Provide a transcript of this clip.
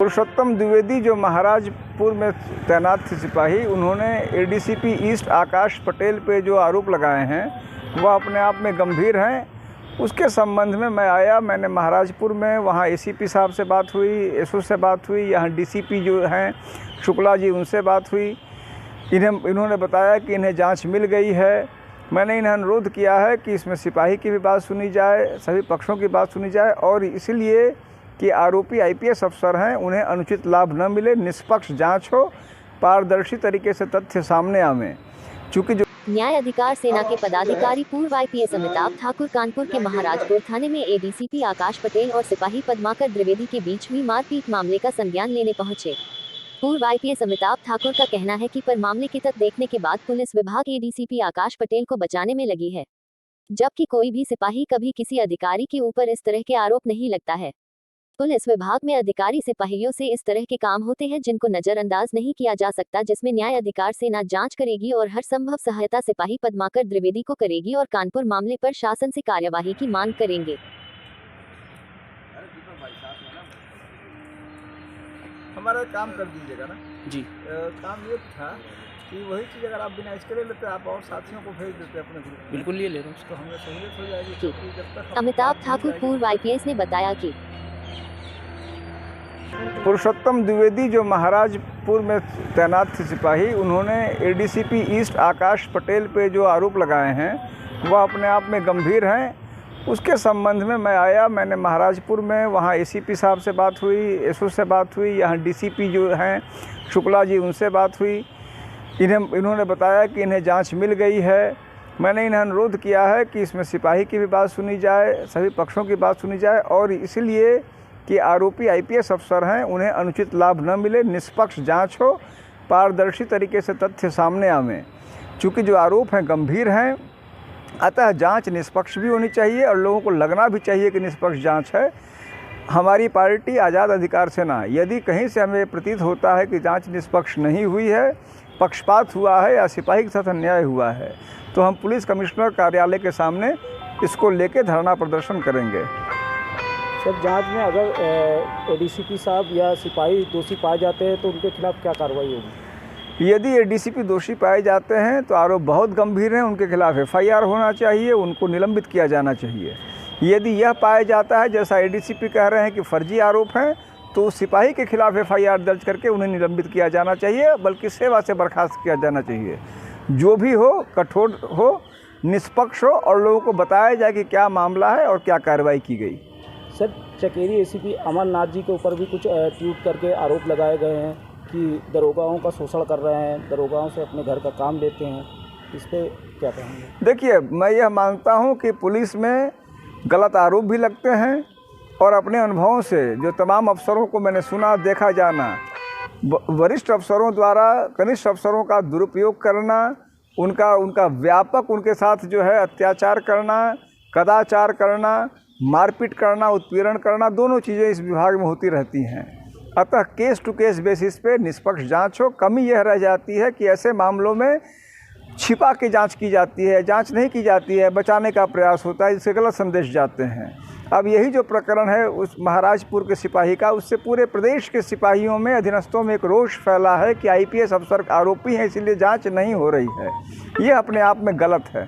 पुरुषोत्तम द्विवेदी जो महाराजपुर में तैनात थे सिपाही, उन्होंने एडीसीपी ईस्ट आकाश पटेल पे जो आरोप लगाए हैं वह अपने आप में गंभीर हैं। उसके संबंध में मैं आया, मैंने महाराजपुर में वहाँ एसीपी साहब से बात हुई, एसओ से बात हुई, यहाँ डीसीपी जो हैं शुक्ला जी उनसे बात हुई। इन्होंने बताया कि इन्हें जांच मिल गई है। मैंने इन्हें अनुरोध किया है कि इसमें सिपाही की भी बात सुनी जाए, सभी पक्षों की बात सुनी जाए, और इसलिए कि आरोपी आईपीएस अफसर हैं, उन्हें अनुचित लाभ न मिले, निष्पक्ष जांच हो, पारदर्शी तरीके से तथ्य सामने आवे। चूँकि जो न्याय अधिकार सेना के पदाधिकारी पूर्व आईपीएस अमिताभ ठाकुर कानपुर के महाराजपुर थाने में एडीसीपी आकाश पटेल और सिपाही पद्माकर द्विवेदी के बीच हुई मारपीट मामले का संज्ञान लेने पहुंचे। पूर्व आईपीएस अमिताभ ठाकुर का कहना है कि पर मामले की तथ्य देखने के बाद पुलिस विभाग एडीसीपी आकाश पटेल को बचाने में लगी है, जबकि कोई भी सिपाही कभी किसी अधिकारी के ऊपर इस तरह के आरोप नहीं लगता है। पुलिस विभाग में अधिकारी सिपाहियों से इस तरह के काम होते हैं जिनको नजरअंदाज नहीं किया जा सकता, जिसमें न्याय अधिकार सेना जांच करेगी और हर संभव सहायता सिपाही पद्माकर द्विवेदी को करेगी और कानपुर मामले पर शासन से कार्यवाही की मांग करेंगे। हमारा काम कर दीजिएगा ना जी। काम ये था कि वही चीज़ अगर आप बिना इसके ले लेते आप और साथियों को भेज देते अपने ग्रुप। बिल्कुल ये ले रहा हूँ, तो हमें सहूलियत हो जाएगी। जब तक अमिताभ ठाकुर पूर्व आईपीएस ने बताया कि पुरुषोत्तम द्विवेदी जो महाराजपुर में तैनात थे सिपाही, उन्होंने एडीसीपी ईस्ट आकाश पटेल पे जो आरोप लगाए हैं वह अपने आप में गंभीर हैं। उसके संबंध में मैं आया, मैंने महाराजपुर में वहाँ एसीपी साहब से बात हुई, एसओ से बात हुई, यहाँ डीसीपी जो हैं शुक्ला जी उनसे बात हुई। इन्होंने बताया कि इन्हें जांच मिल गई है। मैंने इन्हें अनुरोध किया है कि इसमें सिपाही की भी बात सुनी जाए, सभी पक्षों की बात सुनी जाए, और इसलिए कि आरोपी आईपीएस अफसर हैं, उन्हें अनुचित लाभ न मिले, निष्पक्ष जांच हो, पारदर्शी तरीके से तथ्य सामने आवें। चूँकि जो आरोप हैं गंभीर हैं, अतः जांच निष्पक्ष भी होनी चाहिए और लोगों को लगना भी चाहिए कि निष्पक्ष जांच है। हमारी पार्टी आज़ाद अधिकार सेना, यदि कहीं से हमें प्रतीत होता है कि जांच निष्पक्ष नहीं हुई है, पक्षपात हुआ है या सिपाही के साथ अन्याय हुआ है, तो हम पुलिस कमिश्नर कार्यालय के सामने इसको लेकर धरना प्रदर्शन करेंगे। सर, जांच में अगर एडीसीपी साहब या सिपाही दोषी पाए जाते हैं तो उनके खिलाफ क्या कार्रवाई होगी? यदि एडीसीपी दोषी पाए जाते हैं तो आरोप बहुत गंभीर हैं, उनके खिलाफ एफआईआर होना चाहिए, उनको निलंबित किया जाना चाहिए। यदि यह पाया जाता है, जैसा एडीसीपी कह रहे हैं कि फर्जी आरोप हैं, तो सिपाही के खिलाफ एफआईआर दर्ज करके उन्हें निलंबित किया जाना चाहिए, बल्कि सेवा से बर्खास्त किया जाना चाहिए। जो भी हो, कठोर हो, निष्पक्ष हो, और लोगों को बताया जाए कि क्या मामला है और क्या कार्रवाई की गई। सर, चकेरी एसीपी अमरनाथ जी के ऊपर भी कुछ ट्वीट करके आरोप लगाए गए हैं कि दरोगाओं का शोषण कर रहे हैं, दरोगाओं से अपने घर का काम लेते हैं, इस पर क्या कहेंगे? देखिए, मैं यह मानता हूं कि पुलिस में गलत आरोप भी लगते हैं, और अपने अनुभवों से जो तमाम अफसरों को मैंने सुना, देखा जाना, वरिष्ठ अफसरों द्वारा कनिष्ठ अफसरों का दुरुपयोग करना, उनका व्यापक उनके साथ जो है अत्याचार करना, कदाचार करना, मारपीट करना, उत्पीड़न करना, दोनों चीज़ें इस विभाग में होती रहती हैं। अतः केस टू केस बेसिस पे निष्पक्ष जांच हो। कमी यह रह जाती है कि ऐसे मामलों में छिपा के जांच की जाती है, जांच नहीं की जाती है, बचाने का प्रयास होता है, जिससे गलत संदेश जाते हैं। अब यही जो प्रकरण है उस महाराजपुर के सिपाही का, उससे पूरे प्रदेश के सिपाहियों में, अधीनस्थों में एक रोष फैला है कि आईपीएस अफसर आरोपी हैं, इसलिए जांच नहीं हो रही है। ये अपने आप में गलत है।